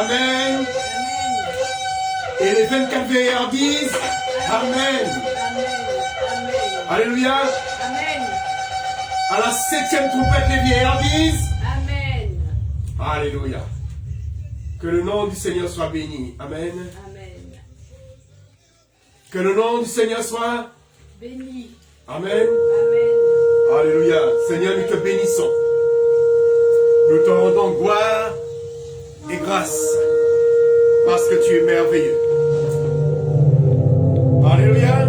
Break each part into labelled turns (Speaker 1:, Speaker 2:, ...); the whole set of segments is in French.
Speaker 1: Amen. Et les 24 vieillards disent Amen. Alléluia.
Speaker 2: Amen.
Speaker 1: À la 7e trompette, les vieillards disent
Speaker 2: Amen.
Speaker 1: Alléluia. Que le nom du Seigneur soit béni. Amen.
Speaker 2: Amen.
Speaker 1: Que le nom du Seigneur soit
Speaker 2: béni.
Speaker 1: Amen.
Speaker 2: Amen.
Speaker 1: Alléluia. Seigneur, nous te bénissons. Nous te rendons gloire et grâce parce que tu es merveilleux. Alléluia.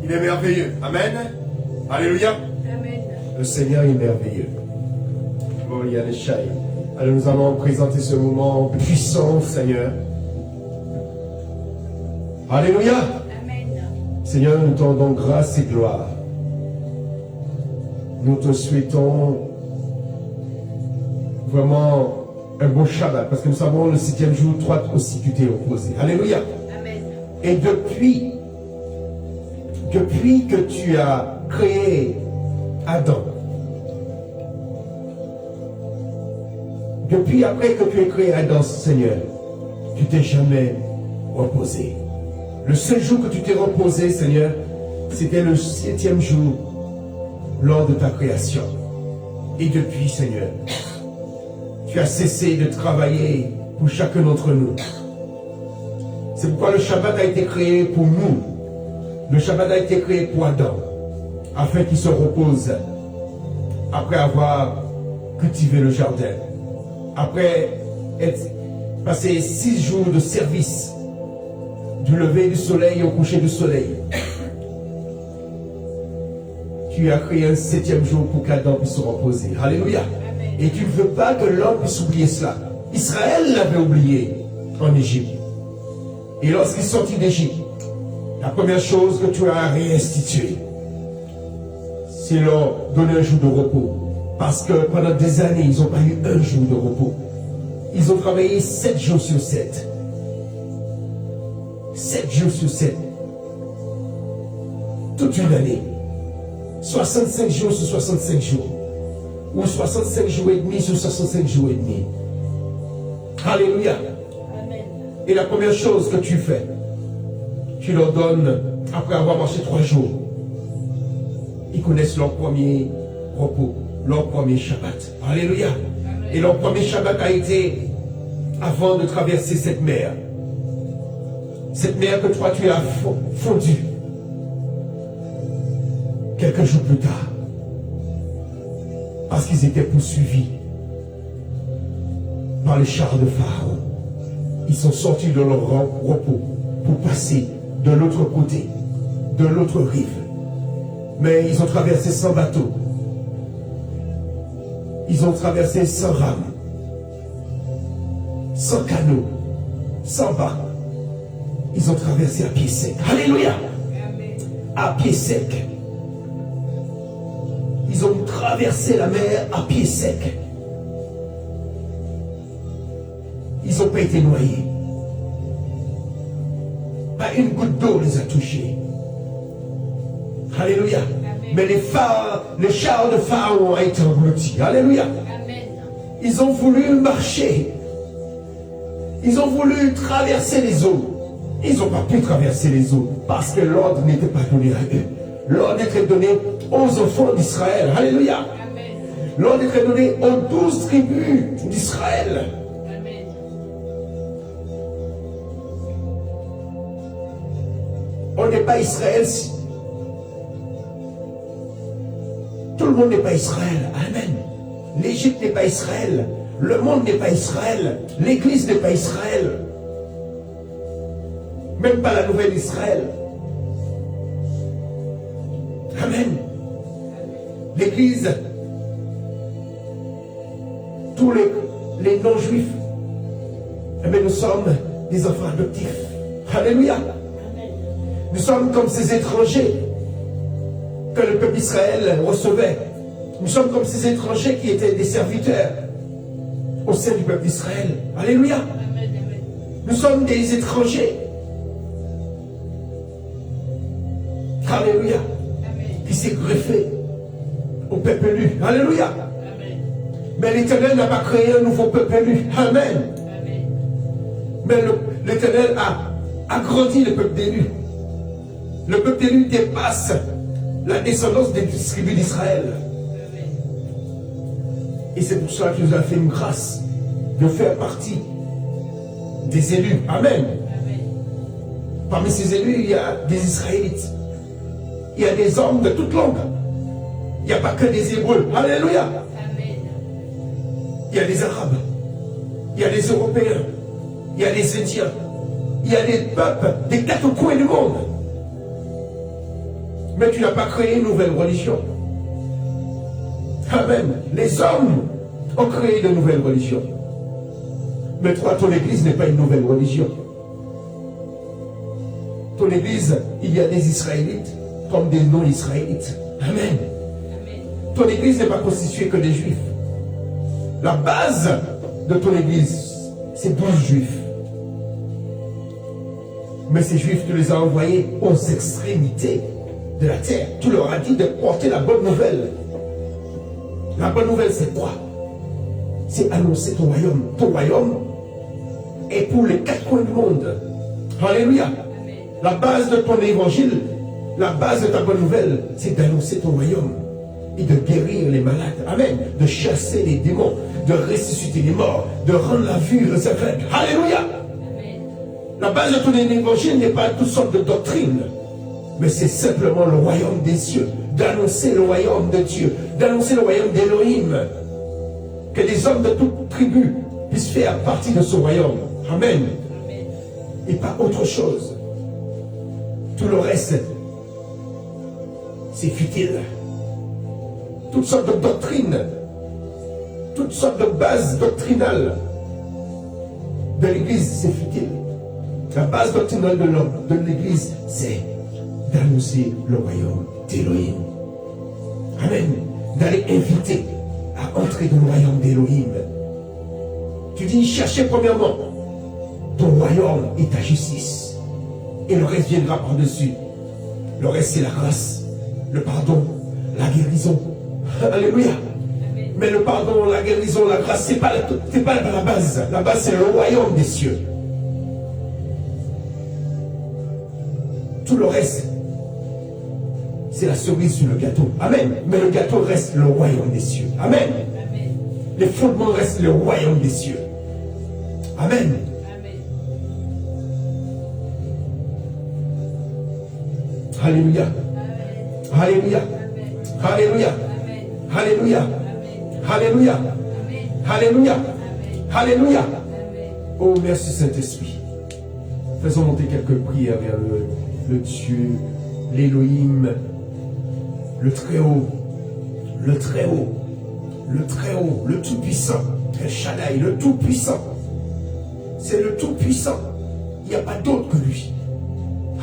Speaker 1: Il est merveilleux. Amen. Alléluia.
Speaker 2: Amen.
Speaker 1: Le Seigneur est merveilleux. Alors nous allons présenter ce moment puissant, Seigneur. Alléluia.
Speaker 2: Amen.
Speaker 1: Seigneur, nous te rendons grâce et gloire. Nous te souhaitons vraiment un bon Shabbat, parce que nous savons le 7e jour, toi aussi tu t'es reposé. Alléluia.
Speaker 2: Amen.
Speaker 1: Et depuis que tu as créé Adam, depuis après que tu as créé Adam, Seigneur, tu t'es jamais reposé. Le seul jour que tu t'es reposé, Seigneur, c'était le 7e jour lors de ta création. Et depuis, Seigneur, tu as cessé de travailler pour chacun d'entre nous. C'est pourquoi le Shabbat a été créé pour nous. Le Shabbat a été créé pour Adam, afin qu'il se repose après avoir cultivé le jardin, après être passé 6 jours de service, du lever du soleil au coucher du soleil. Tu as créé un 7e jour pour qu'Adam puisse se reposer. Alléluia. Et tu ne veux pas que l'homme puisse oublier cela. Israël l'avait oublié en Égypte. Et lorsqu'il sortit d'Égypte, la première chose que tu as réinstituée, c'est leur donner un jour de repos. Parce que pendant des années, ils n'ont pas eu un jour de repos. Ils ont travaillé 7 jours sur 7. 7 jours sur 7. Toute une année. 65 jours sur 65 jours. Ou 65 jours et demi sur 65 jours et demi. Alléluia.
Speaker 2: Amen.
Speaker 1: Et la première chose que tu fais, tu leur donnes, après avoir marché 3 jours, ils connaissent leur premier repos, leur premier Shabbat. Alléluia. Et leur premier Shabbat a été avant de traverser cette mer. Cette mer que toi tu as fondue. Quelques jours plus tard. Parce qu'ils étaient poursuivis par les chars de Pharaon. Ils sont sortis de leur repos pour passer de l'autre côté, de l'autre rive. Mais ils ont traversé sans bateau. Ils ont traversé sans rame, sans canot, sans barque. Ils ont traversé à pied sec. Alléluia. À pied sec. Ils ont traversé la mer à pied sec. Ils n'ont pas été noyés. Pas une goutte d'eau les a touchés. Alléluia. Amen. Mais les chars de Pharaon ont été engloutis. Alléluia.
Speaker 2: Amen.
Speaker 1: Ils ont voulu marcher. Ils ont voulu traverser les eaux. Ils n'ont pas pu traverser les eaux parce que l'ordre n'était pas donné à eux. L'ordre était donné aux enfants d'Israël. Alléluia. L'ordre était donné aux 12 tribus d'Israël. On n'est pas Israël. Tout le monde n'est pas Israël. Amen. L'Égypte n'est pas Israël. Le monde n'est pas Israël. L'Église n'est pas Israël. Même pas la nouvelle Israël. Amen. L'Église, tous les non-juifs, mais nous sommes des enfants adoptifs. Alléluia. Nous sommes comme ces étrangers que le peuple d'Israël recevait. Nous sommes comme ces étrangers qui étaient des serviteurs au sein du peuple d'Israël. Alléluia. Nous sommes des étrangers. Alléluia.
Speaker 2: Amen.
Speaker 1: Qui s'est greffé au peuple élu. Alléluia.
Speaker 2: Amen.
Speaker 1: Mais l'Éternel n'a pas créé un nouveau peuple élu. Amen.
Speaker 2: Amen.
Speaker 1: Mais l'Éternel a agrandi le peuple élu. Le peuple élu dépasse la descendance des tribus d'Israël.
Speaker 2: Amen.
Speaker 1: Et c'est pour cela qu'il nous a fait une grâce de faire partie des élus. Amen.
Speaker 2: Amen.
Speaker 1: Parmi ces élus, il y a des Israélites. Il y a des hommes de toutes langues. Il n'y a pas que des Hébreux. Alléluia.
Speaker 2: Amen.
Speaker 1: Il y a des Arabes. Il y a des Européens. Il y a des Indiens. Il y a des peuples des quatre coins du monde. Mais tu n'as pas créé une nouvelle religion. Amen. Les hommes ont créé de nouvelles religions. Mais toi, ton église n'est pas une nouvelle religion. Ton église, il y a des Israélites comme des non-Israélites. Amen.
Speaker 2: Amen.
Speaker 1: Ton église n'est pas constituée que des Juifs. La base de ton église, c'est 12 Juifs. Mais ces Juifs, tu les as envoyés aux extrémités de la terre. Tu leur as dit de porter la bonne nouvelle. La bonne nouvelle, c'est quoi? C'est annoncer ton royaume. Ton royaume est pour les quatre coins du monde. Alléluia.
Speaker 2: Amen.
Speaker 1: La base de ton évangile, la base de ta bonne nouvelle, c'est d'annoncer ton royaume et de guérir les malades. Amen. De chasser les démons, de ressusciter les morts, de rendre la vue aux aveugles. Alléluia.
Speaker 2: Amen.
Speaker 1: La base de ton évangile n'est pas toutes sortes de doctrines, mais c'est simplement le royaume des cieux, d'annoncer le royaume de Dieu, d'annoncer le royaume d'Élohim. Que les hommes de toute tribu puissent faire partie de ce royaume. Amen.
Speaker 2: Amen.
Speaker 1: Et pas autre chose. Tout le reste, c'est futile. Toutes sortes de doctrines, toutes sortes de bases doctrinales de l'Église, c'est futile. La base doctrinale de l'Église, c'est d'annoncer le royaume d'Élohim. Amen. D'aller inviter à entrer dans le royaume d'Élohim. Tu dis, cherchez premièrement ton royaume et ta justice. Et le reste viendra par-dessus. Le reste, c'est la grâce, le pardon, la guérison. Alléluia.
Speaker 2: Amen.
Speaker 1: Mais le pardon, la guérison, la grâce, c'est pas la base. La base, c'est le royaume des cieux. Tout le reste, c'est la cerise sur le gâteau. Amen. Mais le gâteau reste le royaume des cieux. Amen.
Speaker 2: Amen.
Speaker 1: Les fondements restent le royaume des cieux. Amen.
Speaker 2: Amen.
Speaker 1: Alléluia.
Speaker 2: Amen.
Speaker 1: Alléluia.
Speaker 2: Amen.
Speaker 1: Alléluia.
Speaker 2: Amen.
Speaker 1: Alléluia.
Speaker 2: Amen.
Speaker 1: Alléluia.
Speaker 2: Amen.
Speaker 1: Alléluia.
Speaker 2: Amen.
Speaker 1: Alléluia.
Speaker 2: Amen.
Speaker 1: Oh, merci Saint-Esprit. Faisons monter quelques prières vers le Dieu, l'Élohim, le Très-Haut, le Très-Haut, le Très-Haut, le Tout-Puissant, El Shaddai, le Tout-Puissant. C'est le Tout-Puissant. Il n'y a pas d'autre que lui.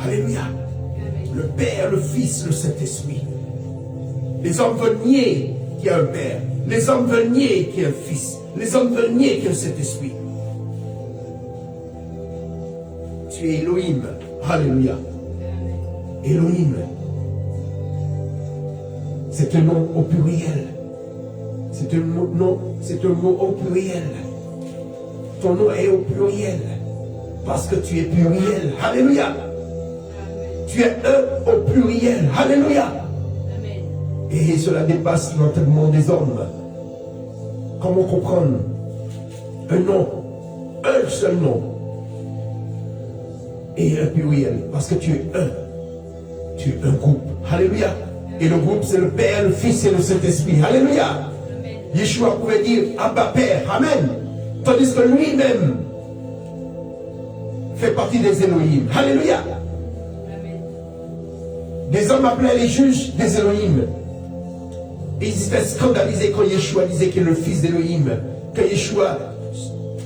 Speaker 1: Alléluia.
Speaker 2: Amen.
Speaker 1: Le Père, le Fils, le Saint-Esprit. Les hommes veulent nier qu'il y a un Père. Les hommes veulent nier qu'il y a un Fils. Les hommes veulent nier qu'il y a un Saint-Esprit. Tu es Elohim. Alléluia.
Speaker 2: Amen.
Speaker 1: Elohim. C'est un nom au pluriel. C'est un mot au pluriel. Ton nom est au pluriel. Parce que tu es pluriel. Alléluia.
Speaker 2: Amen.
Speaker 1: Tu es un au pluriel. Alléluia.
Speaker 2: Amen.
Speaker 1: Et cela dépasse l'entendement des hommes. Comment comprendre un nom, un seul nom, et un pluriel? Parce que tu es un. Tu es un groupe. Alléluia. Et le groupe, c'est le Père, le Fils et le Saint-Esprit. Alléluia.
Speaker 2: Amen.
Speaker 1: Yeshua pouvait dire Abba Père. Amen. Tandis que lui-même fait partie des Elohim. Alléluia.
Speaker 2: Amen.
Speaker 1: Des hommes appelaient les juges des Elohim. Et ils étaient scandalisés quand Yeshua disait qu'il est le fils d'Elohim. Quand Yeshua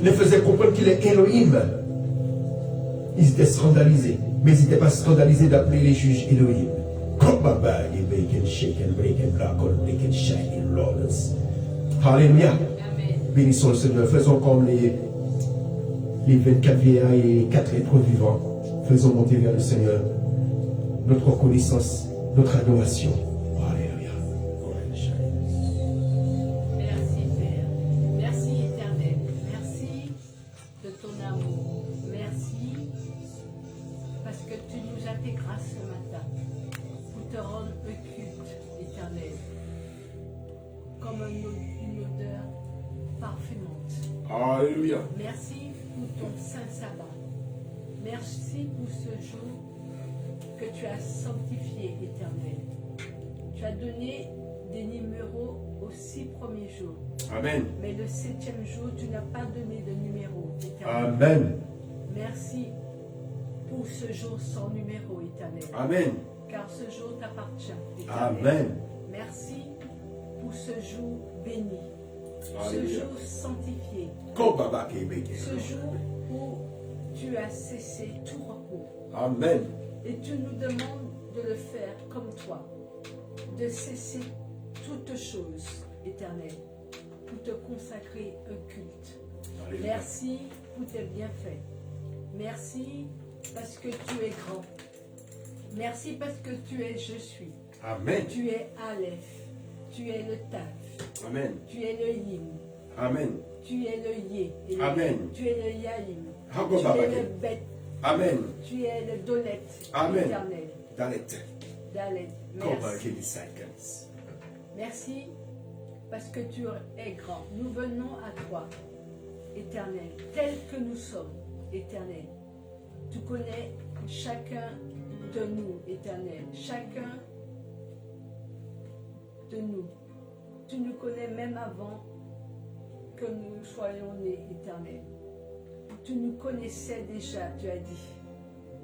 Speaker 1: les faisait comprendre qu'il est Elohim. Ils étaient scandalisés. Mais ils n'étaient pas scandalisés d'appeler les juges Elohim. Alléluia.
Speaker 2: Amen.
Speaker 1: Bénissons le Seigneur. Faisons comme les 24 vieillards et 4 êtres vivants. Faisons monter vers le Seigneur notre reconnaissance notre adoration. Alléluia.
Speaker 2: Merci Père. Merci Éternel. Merci de ton amour. Merci parce que tu nous as fait grâce ce matin pour te rendre un culte éternel. Comme une odeur parfumante.
Speaker 1: Alléluia.
Speaker 2: Merci pour ton saint sabbat. Merci pour ce jour que tu as sanctifié, Éternel. Tu as donné des numéros aux 6 premiers jours.
Speaker 1: Amen.
Speaker 2: Mais le 7e jour, tu n'as pas donné de numéro, Éternel.
Speaker 1: Amen.
Speaker 2: Merci pour ce jour sans numéro, Éternel.
Speaker 1: Amen.
Speaker 2: Car ce jour t'appartient, Éternel.
Speaker 1: Amen.
Speaker 2: Merci pour ce jour béni. Ce
Speaker 1: Alléluia.
Speaker 2: jour sanctifié. Ce jour où tu as cessé tout repos.
Speaker 1: Amen.
Speaker 2: Et tu nous demandes de le faire comme toi. De cesser toutes choses, Éternel. Pour te consacrer un culte.
Speaker 1: Alléluia.
Speaker 2: Merci pour tes bienfaits. Merci parce que tu es grand. Merci parce que tu es je suis.
Speaker 1: Amen.
Speaker 2: Tu es Aleph. Tu es le Taf.
Speaker 1: Amen.
Speaker 2: Tu es le Yim.
Speaker 1: Amen.
Speaker 2: Tu es le Yé. Et le
Speaker 1: Amen.
Speaker 2: Yé. Tu es le Yaïm.
Speaker 1: Hago
Speaker 2: Tu
Speaker 1: Baba.
Speaker 2: es le Bet.
Speaker 1: Amen.
Speaker 2: Tu es le Dolet.
Speaker 1: Amen.
Speaker 2: Éternel.
Speaker 1: Dalet.
Speaker 2: Dalet.
Speaker 1: Cover
Speaker 2: Merci.
Speaker 1: Kiddy Seconds.
Speaker 2: Merci parce que tu es grand. Nous venons à toi, Éternel, tel que nous sommes, Éternel. Tu connais chacun de nous, Éternel. Chacun de nous. Tu nous connais même avant que nous soyons nés, Éternel. Tu nous connaissais déjà, tu as dit.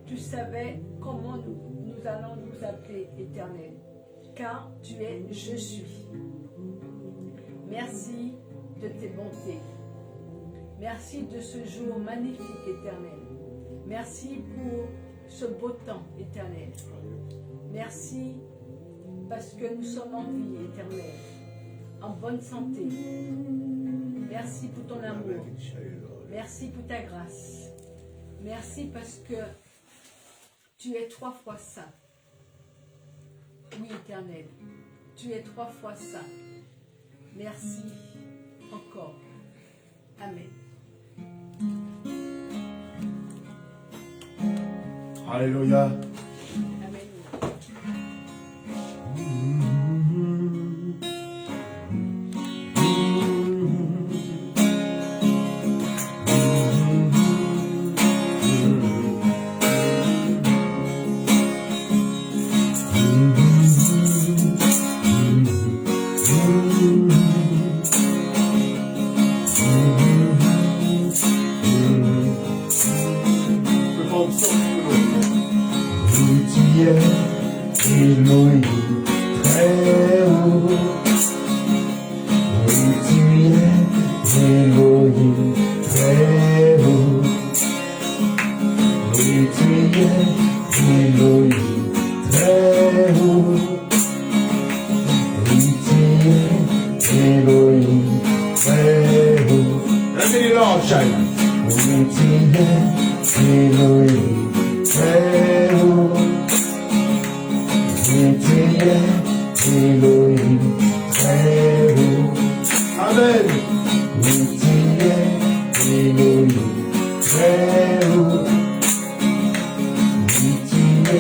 Speaker 2: Tu savais comment nous allons nous appeler, Éternel. Car tu es je suis. Merci de tes bontés. Merci de ce jour magnifique, Éternel. Merci pour ce beau temps, Éternel. Merci parce que nous sommes en vie, Éternel, en bonne santé. Merci pour ton amour. Merci pour ta grâce. Merci parce que tu es 3 fois saint. Oui, Éternel, tu es 3 fois saint. Merci encore. Amen.
Speaker 1: Alléluia.
Speaker 2: Amen.
Speaker 1: Elohim, très haut. Oui, tu es Elohim, très haut. Oui, tu es Elohim, très haut. Oui, tu es Elohim, très haut. Let me Lord shine. Oui, tu es Elohim, très haut. Oui, tu es Elohim, très haut. Amen. Oui, tu es Elohim, très haut. Oui, tu es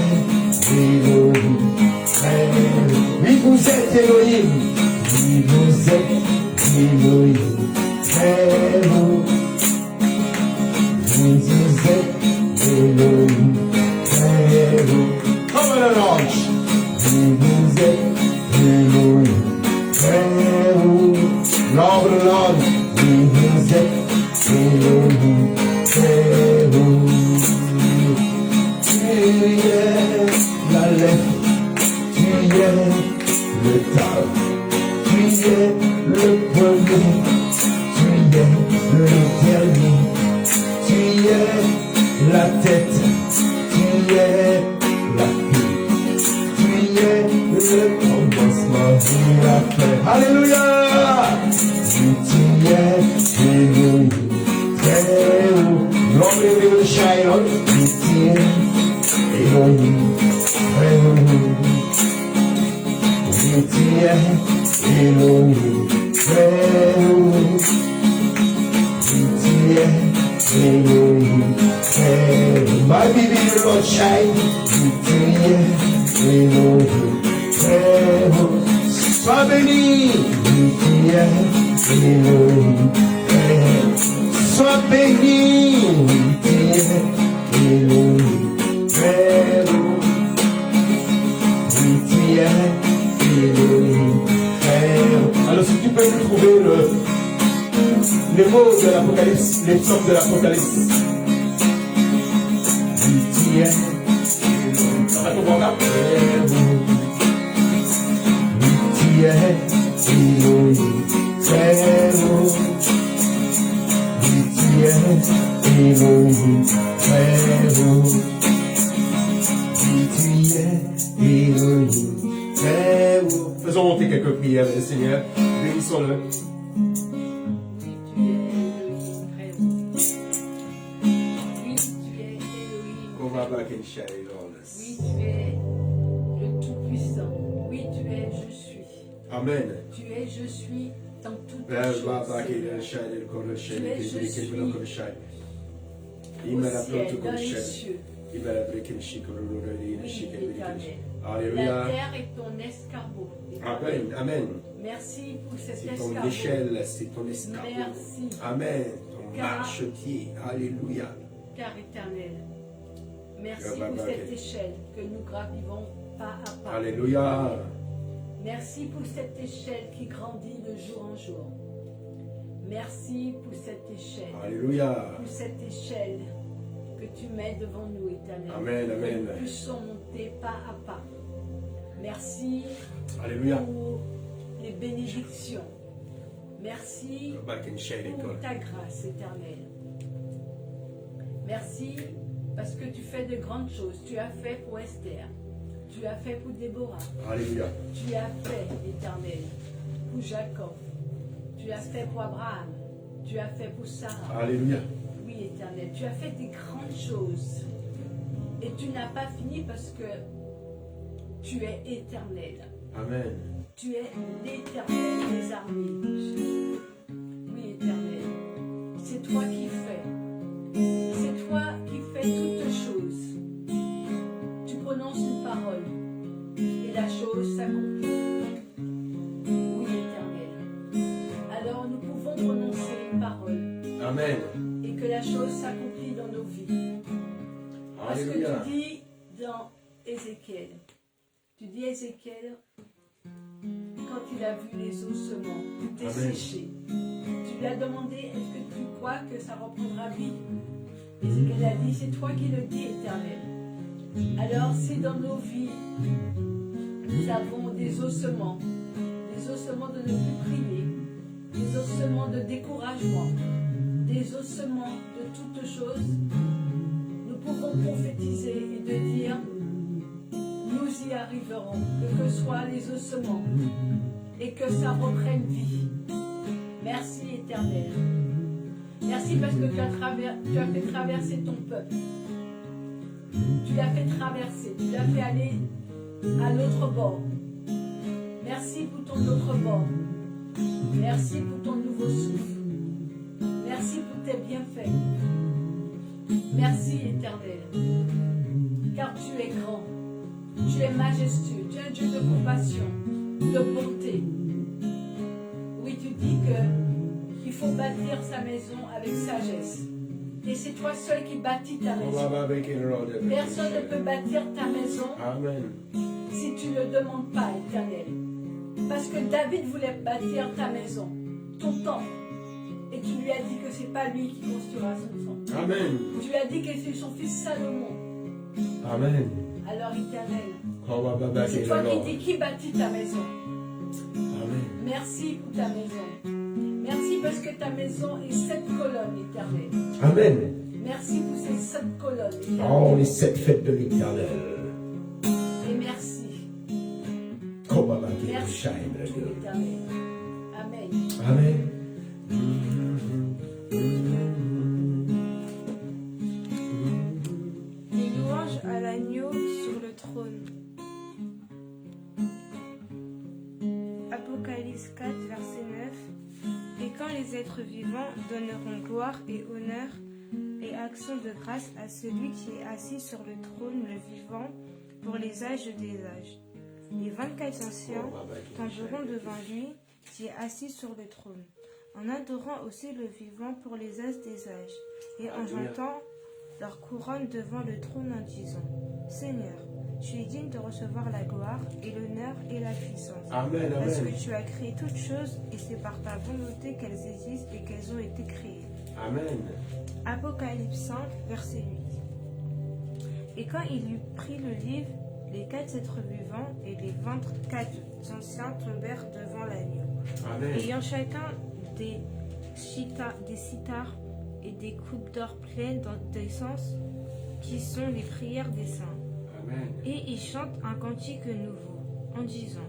Speaker 1: Elohim, très haut. Oui, vous êtes Elohim. Oui, vous êtes Elohim, très haut. Oui, vous êtes Elohim, très haut. Comme un ange. Vous êtes Elohim, très haut. L'ombre de l'homme, vous êtes Elohim, très haut. Tu es la lettre, tu es le Tav, tu es le premier, tu es le dernier, tu es la tête, tu es la queue. Le commencement de la fin. Alléluia! Tu es Elohim, très haut. L'homme will shine on. Tu es Elohim, très haut. Elohim, très haut. Tu es Elohim, très haut. My baby, the Lord shine. Tu es Elohim, très haut. Sois béni. Tu es Elohim, très haut. Sois béni. Tu es Elohim, très haut. Tu es Elohim, très haut. Alors si tu peux nous trouver les mots de l'Apocalypse, les psaumes de l'Apocalypse. Tu es Elohim, ça va tout voir là. Tu es Elohim, très haut. Tu es Elohim, très haut. Tu es Elohim, très haut. Faisons monter quelques prières, Seigneur. Bénissons-le.
Speaker 2: Oui, tu es le Tout-Puissant. Oui, tu es Je suis.
Speaker 1: Amen.
Speaker 2: Tu es Je suis dans toutes
Speaker 1: Tu es
Speaker 2: choses. Tu es Je suis au ciel, dans les cieux. Oui, éternel.
Speaker 1: Alléluia.
Speaker 2: La terre est ton escabeau.
Speaker 1: Amen. Amen.
Speaker 2: Merci pour cet
Speaker 1: C'est ton
Speaker 2: escabeau.
Speaker 1: échelle, c'est ton escabeau.
Speaker 2: Merci.
Speaker 1: Amen. Ton marchepied. Alléluia.
Speaker 2: Car éternel, merci
Speaker 1: Baba,
Speaker 2: pour cette échelle que nous gravivons pas à pas.
Speaker 1: Alléluia.
Speaker 2: Merci pour cette échelle qui grandit de jour en jour. Merci pour cette échelle.
Speaker 1: Alléluia.
Speaker 2: Pour cette échelle que tu mets devant nous, éternel.
Speaker 1: Amen, amen.
Speaker 2: Que nous puissions monter pas à pas. Merci
Speaker 1: Alléluia.
Speaker 2: pour les bénédictions. Merci pour ta grâce éternelle. Merci parce que tu fais de grandes choses. Tu as fait pour Esther. Tu as fait pour Déborah.
Speaker 1: Alléluia.
Speaker 2: Tu as fait, éternel, pour Jacob. Tu as fait pour Abraham. Tu as fait pour Sarah.
Speaker 1: Alléluia.
Speaker 2: Oui, éternel. Tu as fait des grandes choses. Et tu n'as pas fini parce que tu es éternel.
Speaker 1: Amen.
Speaker 2: Tu es l'éternel des armées. Oui, éternel. C'est toi qui fais. C'est toi qui fais toutes choses. Tu prononces une parole et la chose s'accomplit. Oui, éternel. Alors nous pouvons prononcer une parole.
Speaker 1: Amen.
Speaker 2: Et que la chose s'accomplit dans nos vies. Parce que
Speaker 1: Alléluia.
Speaker 2: tu dis dans Ézéchiel, quand il a vu les ossements desséchés, tu lui as demandé, est-ce que tu crois que ça reprendra vie? Ézéchiel a dit, c'est toi qui le dis, éternel. Alors si dans nos vies, nous avons des ossements de ne plus prier, des ossements de découragement, des ossements de toutes choses, nous pouvons prophétiser et de dire, nous y arriverons, que soient les ossements, et que ça reprenne vie. Merci éternel. Merci parce que tu as fait traverser ton peuple. Tu l'as fait traverser, tu l'as fait aller à l'autre bord. Merci pour ton autre bord. Merci pour ton nouveau souffle. Merci pour tes bienfaits. Merci éternel. Car tu es grand. Tu es majestueux. Tu es un Dieu de compassion, de bonté. Oui, tu dis qu'il faut bâtir sa maison avec sagesse. Et c'est toi seul qui bâtis ta maison. Personne ne peut bâtir ta maison
Speaker 1: Amen.
Speaker 2: si tu ne le demandes pas, éternel. Parce que David voulait bâtir ta maison, ton temple. Et tu lui as dit que ce n'est pas lui qui construira son temple.
Speaker 1: Amen.
Speaker 2: Tu lui as dit que c'est son fils Salomon.
Speaker 1: Amen.
Speaker 2: Alors, éternel, c'est toi qui dis qui bâtit ta maison.
Speaker 1: Amen.
Speaker 2: Merci pour ta maison. Merci parce que ta maison est 7 colonnes, éternel.
Speaker 1: Amen.
Speaker 2: Merci pour ces 7 colonnes, éternel.
Speaker 1: Oh, les 7 fêtes de l'Éternel.
Speaker 2: Et merci. Merci pour tout, éternel. Amen.
Speaker 1: Amen.
Speaker 3: Les louanges à l'agneau sur le trône. Apocalypse donneront gloire et honneur et action de grâce à celui qui est assis sur le trône, le vivant, pour les âges des âges. Les 24 anciens tomberont devant lui qui est assis sur le trône, en adorant aussi le vivant pour les âges des âges, et en jetant leur couronne devant le trône en disant, Seigneur, tu es digne de recevoir la gloire et l'honneur et la puissance.
Speaker 1: Amen,
Speaker 3: Parce
Speaker 1: amen.
Speaker 3: que tu as créé toutes choses et c'est par ta volonté qu'elles existent et qu'elles ont été créées.
Speaker 1: Amen.
Speaker 3: Apocalypse 5, verset 8. Et quand il eut pris le livre, les 4 êtres vivants et les 24 anciens tombèrent devant l'agneau,
Speaker 1: Amen.
Speaker 3: ayant chacun des cithars et des coupes d'or pleines d'essence, qui sont les prières des saints.
Speaker 1: Amen.
Speaker 3: Et ils chantent un cantique nouveau, en disant,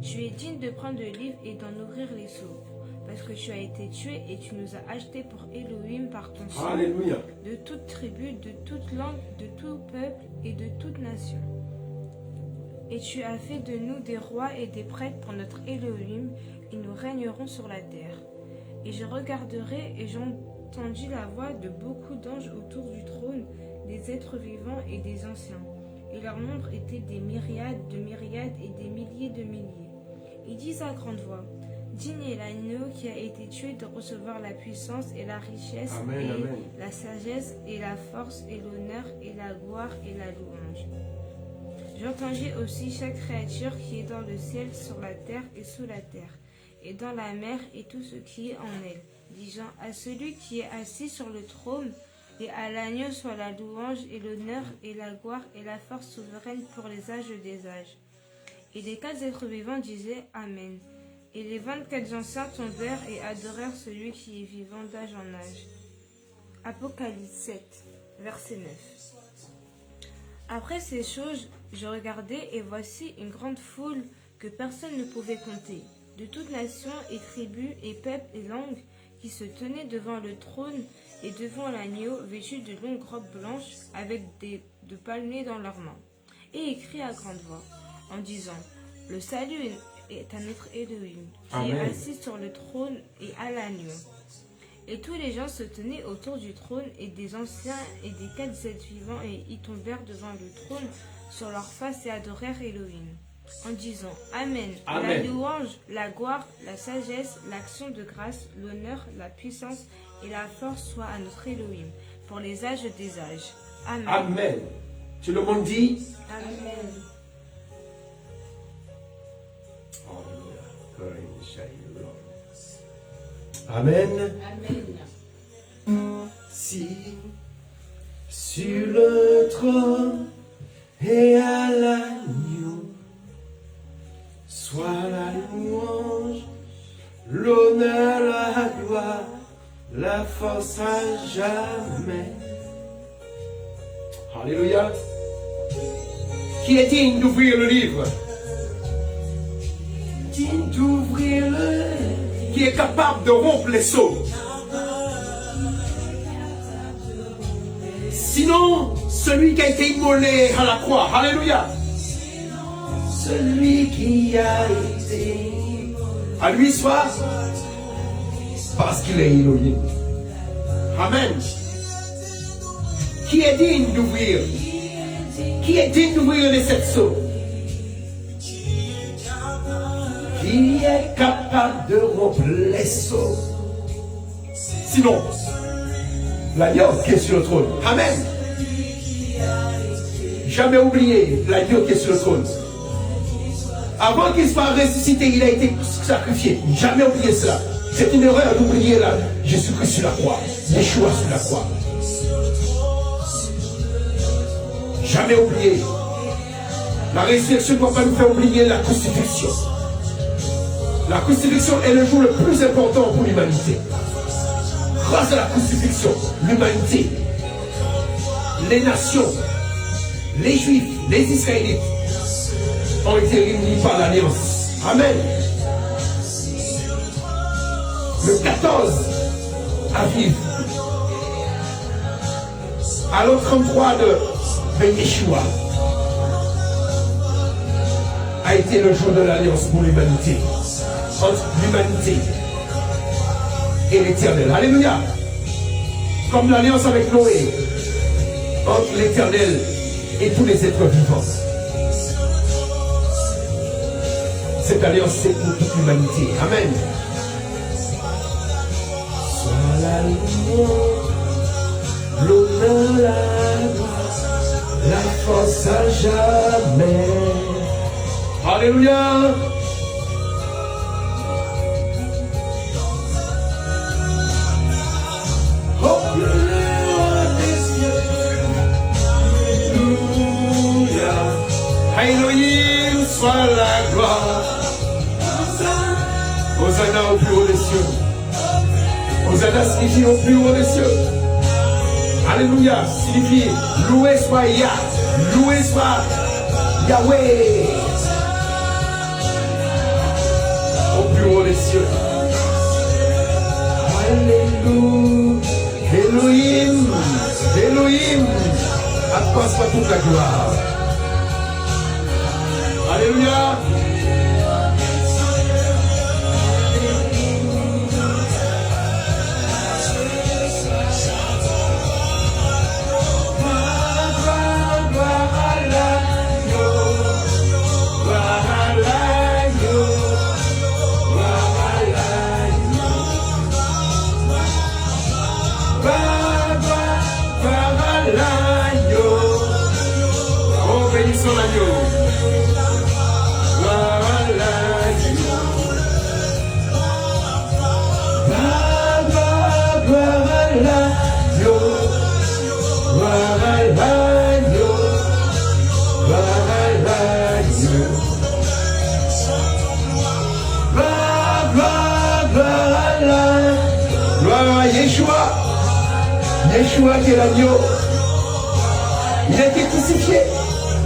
Speaker 3: Tu es digne de prendre le livre et d'en ouvrir les sceaux, parce que tu as été tué et tu nous as achetés pour Elohim par ton sang,
Speaker 1: Alléluia.
Speaker 3: de toute tribu, de toute langue, de tout peuple et de toute nation. Et tu as fait de nous des rois et des prêtres pour notre Elohim, et nous régnerons sur la terre. Et je regarderai et j'entendis la voix de beaucoup d'anges autour du trône, des êtres vivants et des anciens. Et leur nombre était des myriades de myriades et des milliers de milliers. Ils disent à grande voix, Digne est l'agneau qui a été tué de recevoir la puissance et la richesse
Speaker 1: Amen,
Speaker 3: et
Speaker 1: amen.
Speaker 3: la sagesse et la force et l'honneur et la gloire et la louange. J'entendis aussi chaque créature qui est dans le ciel, sur la terre et sous la terre, et dans la mer et tout ce qui est en elle, disant à celui qui est assis sur le trône et à l'agneau soit la louange et l'honneur et la gloire et la force souveraine pour les âges des âges. Et les 4 êtres vivants disaient Amen. Et les 24 anciens tombèrent et adorèrent celui qui est vivant d'âge en âge. Apocalypse 7, verset 9. Après ces choses, je regardai et voici une grande foule que personne ne pouvait compter, de toutes nations et tribus et peuples et langues, qui se tenaient devant le trône et devant l'agneau, vêtus de longues robes blanches, avec de palmiers dans leurs mains, et écrit à grande voix, en disant, Le salut est à notre Elohim, qui
Speaker 1: Amen.
Speaker 3: est assis sur le trône et à l'agneau. Et tous les gens se tenaient autour du trône, et des anciens et des 4 êtres vivants, et y tombèrent devant le trône sur leurs faces et adorèrent Elohim, en disant Amen.
Speaker 1: Amen.
Speaker 3: La louange, la gloire, la sagesse, l'action de grâce, l'honneur, la puissance et la force soient à notre Elohim, pour les âges des âges. Amen.
Speaker 1: Amen. Tout le monde dit
Speaker 3: Amen.
Speaker 1: Amen.
Speaker 2: Amen.
Speaker 1: Si sur le trône et à l'agneau soit la louange, l'honneur, la gloire, la force à jamais. Alléluia. Qui est digne d'ouvrir le livre? Digne d'ouvrir le livre. Qui est capable de rompre les sceaux? Sinon, celui qui a été immolé à la croix. Alléluia. Celui qui a été à lui soit parce qu'il est Elohim. Amen. Qui est digne d'ouvrir? Qui est digne d'ouvrir les 7 sceaux? Qui est capable de rompre les sceaux? Sinon, l'agneau qui est sur le trône. Amen. Jamais oublié l'agneau qui est sur le trône. Avant qu'il soit ressuscité, il a été sacrifié. Jamais oublié cela. C'est une erreur d'oublier là Jésus-Christ sur la croix. Yeshua sur la croix. Jamais oublié. La résurrection ne doit pas nous faire oublier la crucifixion. La crucifixion est le jour le plus important pour l'humanité. Grâce à la crucifixion, l'humanité, les nations, les Juifs, les Israélites ont été réunis par l'Alliance. Amen. Le 14 avril, à l'an 33 de Yeshua, a été le jour de l'Alliance pour l'humanité. Entre l'humanité et l'Éternel. Alléluia. Comme l'alliance avec Noé, entre l'Éternel et tous les êtres vivants. Cette alliance, c'est pour toute l'humanité. Amen. Sois la lumière, l'honneur, la gloire, la force à jamais. Alléluia. Oh, le roi des cieux. Alléluia. Elohim, soit la gloire. Hosanna au plus haut des cieux. Hosanna signifie au plus haut des cieux. Alléluia signifie loué soit Yah, loué soit Yahweh. Au plus haut des cieux. Alléluia. Elohim, Elohim, à toi soit toute la gloire. Alléluia. Bénissons l'agneau. Gloire à l'agneau. Gloire à l'agneau. Gloire à l'agneau. Gloire à l'agneau. Gloire à l'agneau. Gloire à Yeshua. Yeshua qui est l'agneau. Il a été crucifié.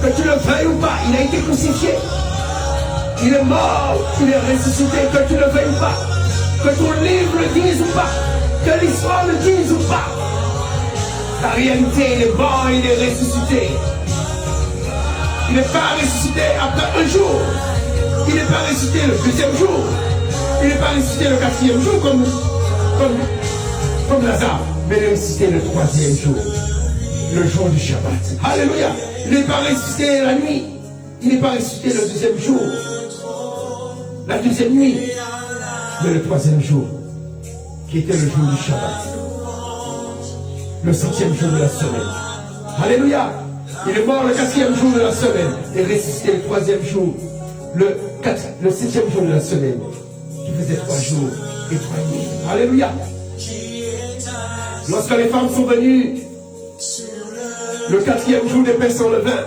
Speaker 1: Que tu le veuilles ou pas, il a été crucifié. Il est mort, il est ressuscité, que tu le veuilles ou pas. Que ton livre le dise ou pas. Que l'histoire le dise ou pas. La réalité, il est mort, il est ressuscité. Il n'est pas ressuscité après un jour. Il n'est pas ressuscité le deuxième jour. Il n'est pas ressuscité le quatrième jour comme Lazare. Mais il est ressuscité le troisième jour. Le jour du Shabbat. Alléluia. Il n'est pas ressuscité la nuit. Il n'est pas ressuscité le deuxième jour. La deuxième nuit. Mais le troisième jour. Qui était le jour du Shabbat. Le septième jour de la semaine. Alléluia. Il est mort le quatrième jour de la semaine. Et ressuscité le troisième jour. Le septième jour de la semaine. Qui faisait 3 jours et 3 nuits. Alléluia. Lorsque les femmes sont venues. Le 4e jour des pains sans levain,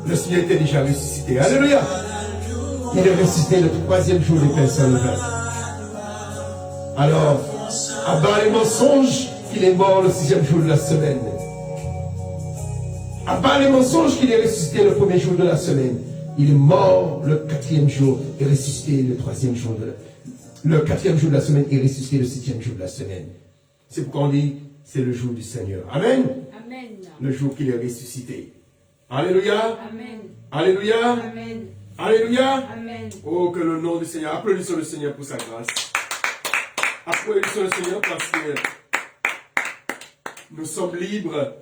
Speaker 1: le Seigneur était déjà ressuscité. Alléluia. Il est ressuscité le 3e jour des pains sans levain. Alors, abat les mensonges qu'il est mort le 6e jour de la semaine. Abat les mensonges qu'il est ressuscité le 1er jour de la semaine. Il est mort le 4e jour et ressuscité le 3e jour le 4e jour de la semaine et ressuscité le 7e jour de la semaine. C'est pourquoi on dit c'est le jour du Seigneur. Amen.
Speaker 2: Amen.
Speaker 1: Le jour qu'il est ressuscité. Alléluia.
Speaker 2: Amen.
Speaker 1: Alléluia.
Speaker 2: Amen.
Speaker 1: Alléluia.
Speaker 2: Amen.
Speaker 1: Oh, que le nom du Seigneur. Applaudissons le Seigneur pour sa grâce. Applaudissons le Seigneur parce que nous sommes libres.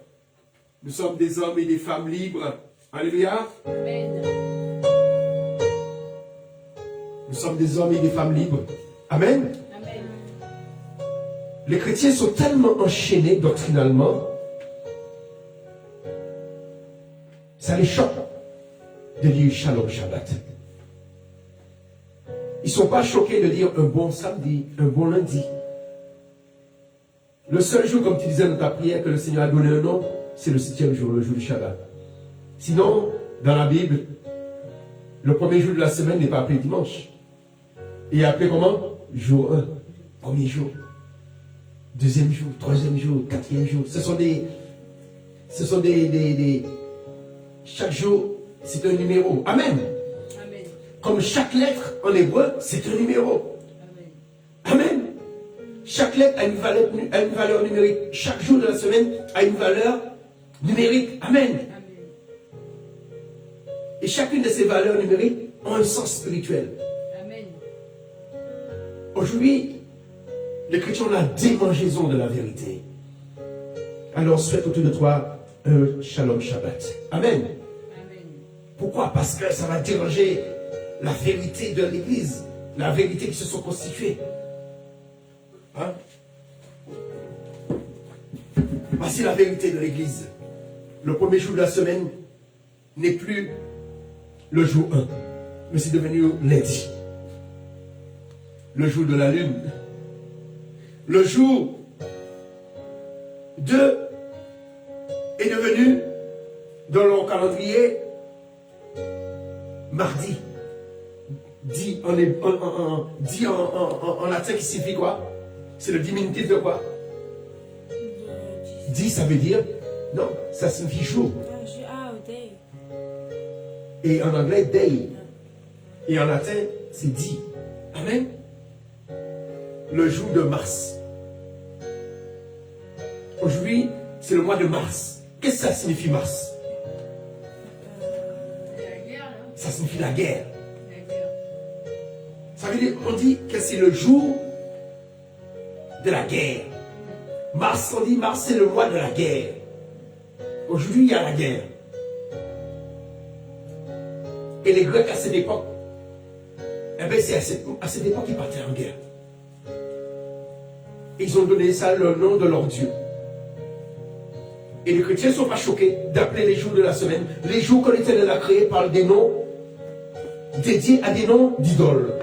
Speaker 1: Nous sommes des hommes et des femmes libres. Alléluia.
Speaker 2: Amen.
Speaker 1: Nous sommes des hommes et des femmes libres. Amen.
Speaker 2: Amen.
Speaker 1: Les chrétiens sont tellement enchaînés doctrinalement, ça les choque de dire Shalom Shabbat. Ils ne sont pas choqués de dire un bon samedi, un bon lundi. Le seul jour, comme tu disais dans ta prière, que le Seigneur a donné un nom, c'est le 7e jour, le jour du Shabbat. Sinon, dans la Bible, le premier jour de la semaine n'est pas appelé dimanche. Il est appelé comment? Jour 1, premier jour. Deuxième jour, troisième jour, quatrième jour. Ce sont des chaque jour, c'est un numéro. Amen.
Speaker 2: Amen.
Speaker 1: Comme chaque lettre en hébreu, c'est un numéro.
Speaker 2: Amen.
Speaker 1: Amen. Chaque lettre a une valeur numérique. Chaque jour de la semaine a une valeur numérique. Amen.
Speaker 2: Amen.
Speaker 1: Et chacune de ces valeurs numériques ont un sens spirituel.
Speaker 2: Amen.
Speaker 1: Aujourd'hui, Les chrétiens ont la démangeaison de la vérité. Alors souhaite autour de toi un shalom Shabbat. Amen. Pourquoi? Parce que ça va déranger la vérité de l'Église, la vérité qui se sont constituées. Hein? Voici la vérité de l'Église. Le premier jour de la semaine n'est plus le jour 1, mais c'est devenu lundi. Le jour de la lune. Le jour 2 est devenu, dans leur calendrier, mardi. Dit en latin qui signifie quoi? C'est le diminutif de quoi? Dit, ça veut dire, non, ça signifie jour. Et en anglais, day. Et en latin, c'est dit. Amen. Le jour de mars. Aujourd'hui, c'est le mois de mars. Qu'est-ce que ça signifie mars? Ça signifie la guerre. Ça veut dire, on dit que c'est le jour de la guerre. Mars, on dit mars, c'est le mois de la guerre. Aujourd'hui, il y a la guerre. Et les Grecs à cette époque, eh bien, c'est à cette époque qu'ils partaient en guerre. Ils ont donné ça le nom de leur Dieu. Et les chrétiens ne sont pas choqués d'appeler les jours de la semaine les jours que l'Éternel a créés par des noms dédiés à des noms d'idoles,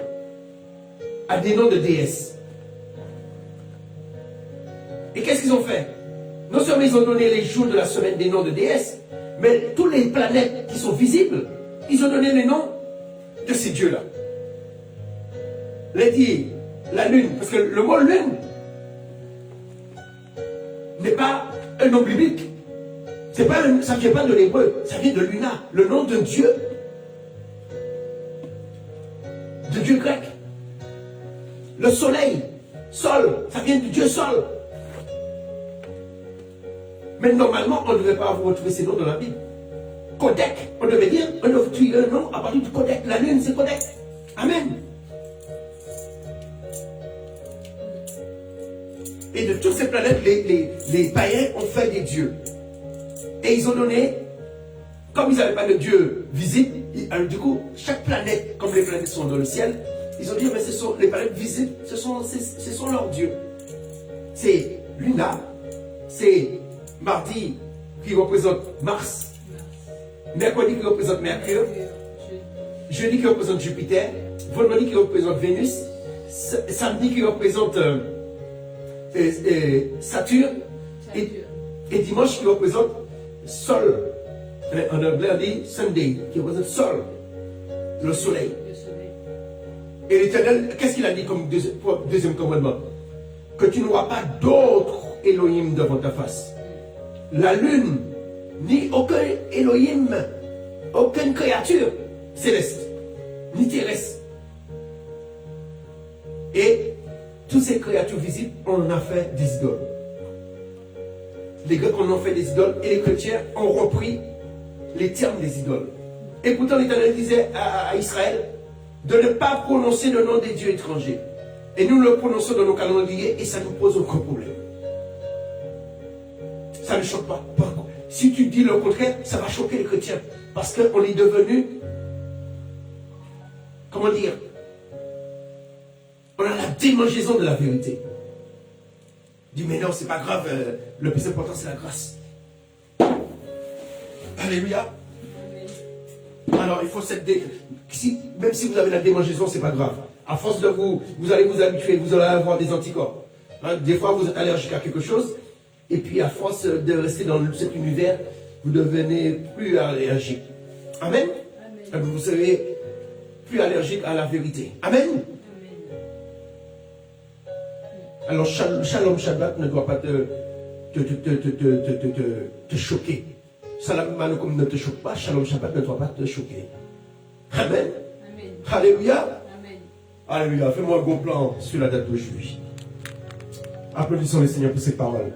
Speaker 1: à des noms de déesses. Et qu'est-ce qu'ils ont fait? Non seulement ils ont donné les jours de la semaine des noms de déesses, mais toutes les planètes qui sont visibles, ils ont donné les noms de ces dieux-là. Lundi, la lune, parce que le mot lune n'est pas un nom biblique. Ça ne vient pas de l'hébreu, ça vient de Luna, le nom d'un dieu. De dieu grec. Le soleil, sol, ça vient du dieu sol. Mais normalement, on ne devait pas retrouver ces noms dans la Bible. Codec, on devait dire, on devait trouver un nom à partir du codec. La lune, c'est codec. Amen. Et de toutes ces planètes, les païens ont fait des dieux. Et ils ont donné, comme ils n'avaient pas de dieu visible, alors du coup, chaque planète, comme les planètes sont dans le ciel, ils ont dit, mais ce sont les planètes visibles, ce sont leurs dieux. C'est Luna, c'est mardi qui représente Mars, mercredi qui représente Mercure, jeudi qui représente Jupiter, vendredi qui représente Vénus, samedi qui représente Saturne, et dimanche qui représente Sol. En anglais on dit Sunday, qui représente Sol, le soleil. Et l'Éternel, qu'est-ce qu'il a dit comme deuxième commandement? Que tu n'auras pas d'autre Elohim devant ta face. La lune, ni aucun Elohim, aucune créature céleste, ni terrestre. Et toutes ces créatures visibles, on en a fait des idoles. Les Grecs en ont fait des idoles et les chrétiens ont repris les termes des idoles. Et pourtant l'Éternel disait à Israël de ne pas prononcer le nom des dieux étrangers. Et nous le prononçons dans nos calendriers et ça nous pose aucun problème. Ça ne choque pas. Si tu dis le contraire, ça va choquer les chrétiens. Parce qu'on est devenu, comment dire, on a la démangeaison de la vérité. Dis mais non, c'est pas grave, le plus important c'est la grâce. Alléluia. Alors il faut même si vous avez la démangeaison, c'est pas grave. À force de vous allez vous habituer, vous allez avoir des anticorps. Hein, des fois vous êtes allergique à quelque chose, et puis à force de rester dans cet univers, vous devenez plus allergique. Amen. Amen. Vous serez plus allergique à la vérité. Amen. Alors, Shalom Shabbat ne doit pas te choquer. Salam Alaikum ne te choque pas, Shalom Shabbat ne doit pas te choquer. Amen. Amen. Alléluia. Amen. Alléluia. Fais-moi un gros plan sur la date d'aujourd'hui. Applaudissons le Seigneur pour ses paroles.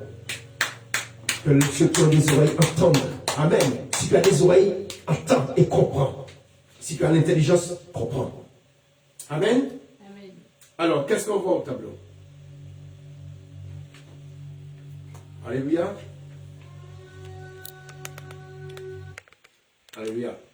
Speaker 1: Que ceux qui ont des oreilles entendent. Amen. Si tu as des oreilles, entends et comprends. Si tu as l'intelligence, comprends. Amen. Amen. Alors, qu'est-ce qu'on voit au tableau? Alléluia. Alléluia.